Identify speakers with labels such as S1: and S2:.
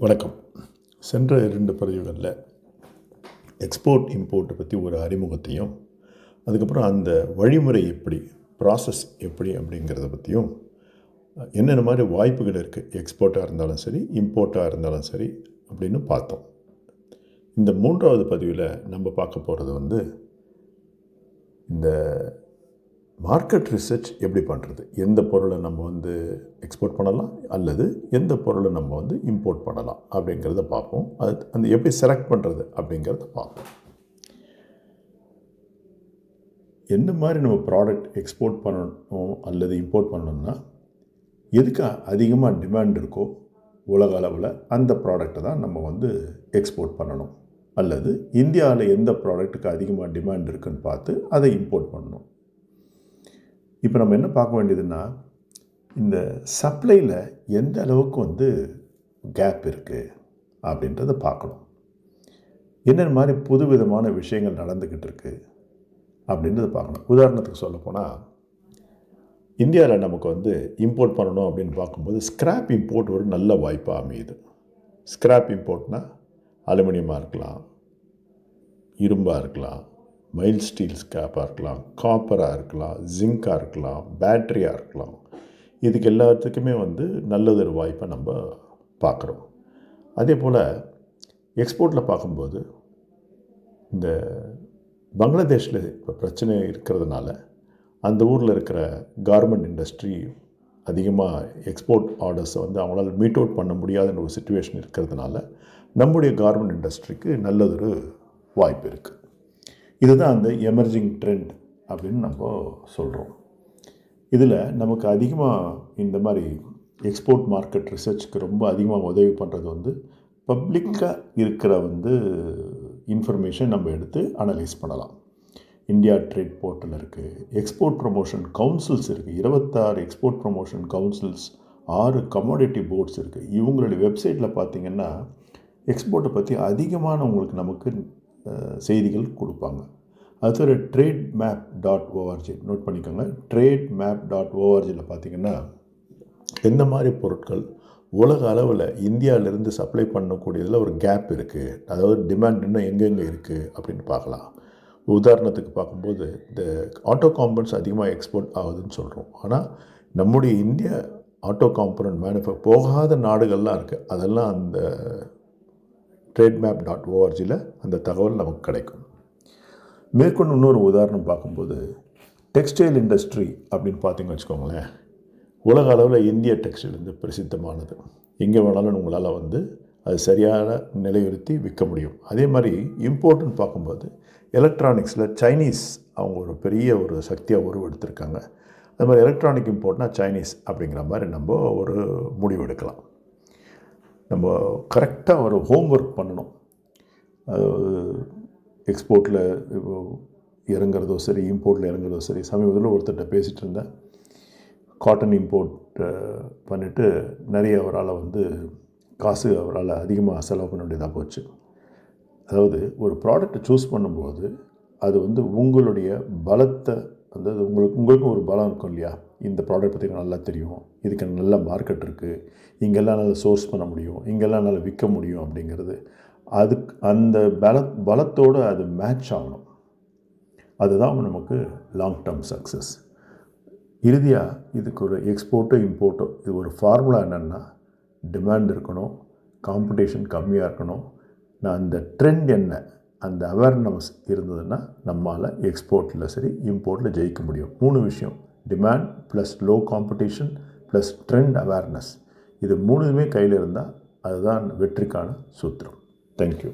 S1: வணக்கம். சென்ற 2 பதிவுகளில் எக்ஸ்போர்ட் இம்போர்ட்டை பற்றி ஒரு அறிமுகத்தையும், அதுக்கப்புறம் அந்த வழிமுறை எப்படி, ப்ராசஸ் எப்படி அப்படிங்கிறத பற்றியும், என்னென்ன மாதிரி வாய்ப்புகள் இருக்குது எக்ஸ்போர்ட்டாக இருந்தாலும் சரி, இம்போர்ட்டாக இருந்தாலும் சரி அப்படின்னு பார்த்தோம். இந்த 3வது பதிவில் நம்ம பார்க்க போகிறது இந்த மார்க்கெட் ரிசர்ச் எப்படி பண்ணுறது, எந்த பொருளை நம்ம எக்ஸ்போர்ட் பண்ணலாம் அல்லது எந்த பொருளை நம்ம இம்போர்ட் பண்ணலாம் அப்படிங்கிறத பார்ப்போம். அந்த எப்படி செலக்ட் பண்ணுறது அப்படிங்கிறத பார்ப்போம். என்ன மாதிரி நம்ம ப்ராடக்ட் எக்ஸ்போர்ட் பண்ணணும் அல்லது இம்போர்ட் பண்ணணும்னா, எதுக்கு அதிகமாக டிமாண்ட் இருக்கோ உலக அளவில் அந்த ப்ராடக்டை தான் நம்ம எக்ஸ்போர்ட் பண்ணணும், அல்லது இந்தியாவில் எந்த ப்ராடக்ட்டுக்கு அதிகமாக டிமாண்ட் இருக்குதுன்னு பார்த்து அதை இம்போர்ட் பண்ணணும். இப்போ நம்ம என்ன பார்க்க வேண்டியதுன்னா, இந்த சப்ளையில் எந்த அளவுக்கு கேப் இருக்குது அப்படின்றத பார்க்கணும். என்னென்ன மாதிரி புது விதமான விஷயங்கள் நடந்துக்கிட்டு இருக்குது அப்படின்றத பார்க்கணும். உதாரணத்துக்கு சொல்லப்போனால், இந்தியாவில் நமக்கு இம்போர்ட் பண்ணணும் அப்படின்னு பார்க்கும்போது ஸ்கிராப் இம்போர்ட் ஒரு நல்ல வாய்ப்பாக அமையுது. ஸ்கிராப் இம்போர்ட்னால் அலுமினியமாக இருக்கலாம், இரும்பாக இருக்கலாம், மைல் ஸ்டீல் ஸ்கிராப்பாக இருக்கலாம், காப்பராக இருக்கலாம், ஜிங்காக இருக்கலாம், பேட்டரியாக இருக்கலாம். இதுக்கு எல்லாத்துக்குமே நல்லதொரு வாய்ப்பை நம்ம பார்க்குறோம். அதே போல் எக்ஸ்போர்ட்டில் பார்க்கும்போது இந்த பங்களாதேஷில் இப்போ பிரச்சனை இருக்கிறதுனால அந்த ஊரில் இருக்கிற கார்மெண்ட் இண்டஸ்ட்ரி அதிகமாக எக்ஸ்போர்ட் ஆர்டர்ஸை அவங்களால மீட் அவுட் பண்ண முடியாதுன்ற ஒரு சிச்சுவேஷன் இருக்கிறதுனால நம்முடைய கார்மெண்ட் இண்டஸ்ட்ரிக்கு நல்லதொரு வாய்ப்பு இருக்குது. இதுதான் அந்த எமர்ஜிங் ட்ரெண்ட் அப்படின்னு நம்ம சொல்கிறோம். இதில் நமக்கு அதிகமாக இந்த மாதிரி எக்ஸ்போர்ட் மார்க்கெட் ரிசர்ச்சுக்கு ரொம்ப அதிகமாக உதவி பண்ணுறது பப்ளிக்காக இருக்கிற இன்ஃபர்மேஷன் நம்ம எடுத்து அனலைஸ் பண்ணலாம். இந்தியா ட்ரேட் போர்ட்டல் இருக்குது, எக்ஸ்போர்ட் ப்ரொமோஷன் கவுன்சில்ஸ் இருக்குது, 26 export promotion councils, 6 commodity boards இருக்குது. இவங்களுடைய வெப்சைட்டில் பார்த்திங்கன்னா எக்ஸ்போர்ட்டை பற்றி அதிகமான நமக்கு செய்திகள் கொடுப்பாங்க. அது தவிர trademap.org நோட் பண்ணிக்கோங்க. trademap.orgயில் பார்த்திங்கன்னா எந்த மாதிரி பொருட்கள் உலக அளவில் இந்தியாவிலேருந்து சப்ளை பண்ணக்கூடியதில் ஒரு கேப் இருக்குது, அதாவது டிமாண்ட் இன்னும் எங்கெங்கே இருக்குது அப்படின்னு பார்க்கலாம். உதாரணத்துக்கு பார்க்கும்போது இந்த ஆட்டோ காம்பனன்ட்ஸ் அதிகமாக எக்ஸ்போர்ட் ஆகுதுன்னு சொல்கிறோம். ஆனால் நம்முடைய இந்தியா ஆட்டோ காம்பனன்ட் மேனுஃபேக்சர் போகாத நாடுகள்லாம் இருக்குது. அதெல்லாம் அந்த trademap.orgயில் அந்த தகவல் நமக்கு கிடைக்கும். மேற்கொண்டு இன்னொரு உதாரணம் பார்க்கும்போது டெக்ஸ்டைல் இண்டஸ்ட்ரி அப்படின்னு பார்த்தீங்கன்னு வச்சுக்கோங்களேன். உலக அளவில் இந்திய டெக்ஸ்டைல் பிரசித்தமானது. எங்கே வேணாலும் உங்களால் அது சரியான நிலையுறுத்தி விற்க முடியும். அதே மாதிரி இம்போர்ட்டுன்னு பார்க்கும்போது எலக்ட்ரானிக்ஸில் சைனீஸ் அவங்க ஒரு பெரிய ஒரு சக்தியாக உருவெடுத்திருக்காங்க. அது மாதிரி எலக்ட்ரானிக் இம்போர்ட்னால் சைனீஸ் அப்படிங்கிற மாதிரி நம்ம ஒரு முடிவு எடுக்கலாம். நம்ம கரெக்டாக ஒரு ஹோம்ஒர்க் பண்ணணும். எக்ஸ்போர்ட்டில் இப்போ இறங்குறதோ சரி, இம்போர்ட்டில் இறங்குறதோ சரி. சமீபத்தில் ஒருத்தர்கிட்ட பேசிகிட்டு இருந்தேன். காட்டன் இம்போர்ட் பண்ணிவிட்டு நிறைய அவரால் காசு அவரால் அதிகமாக செலவு பண்ண வேண்டியதாக போச்சு. அதாவது ஒரு ப்ராடக்டை சூஸ் பண்ணும்போது அது உங்களுடைய பலத்தை, அதாவது உங்களுக்கும் ஒரு பலம் இருக்கும் இல்லையா, இந்த ப்ராடக்ட் பற்றி நல்லா தெரியும், இதுக்கு நல்ல மார்க்கெட் இருக்குது, இங்கெல்லாம் நல்லா சோர்ஸ் பண்ண முடியும், இங்கெல்லாம் நல்லா விற்க முடியும் அப்படிங்கிறது, அதுக்கு அந்த பலத்தோடு அது மேட்ச் ஆகணும். அதுதான் நமக்கு லாங் டேர்ம் சக்ஸஸ். இறுதியாக இதுக்கு ஒரு எக்ஸ்போர்ட்டோ இம்போர்ட்டோ இது ஒரு ஃபார்முலா என்னென்னா, டிமாண்ட் இருக்கணும், காம்படிஷன் கம்மியாக இருக்கணும், நான் அந்த ட்ரெண்ட் என்ன அந்த அவேர்னஸ் இருந்ததுன்னா நம்மால் எக்ஸ்போர்ட்டில் சரி இம்போர்ட்டில் ஜெயிக்க முடியும். 3 விஷயம்: demand plus low competition plus trend awareness. இது 3மே கையில் இருந்தால் அதுதான் வெற்றிக்கான சூத்திரம். தேங்க்யூ.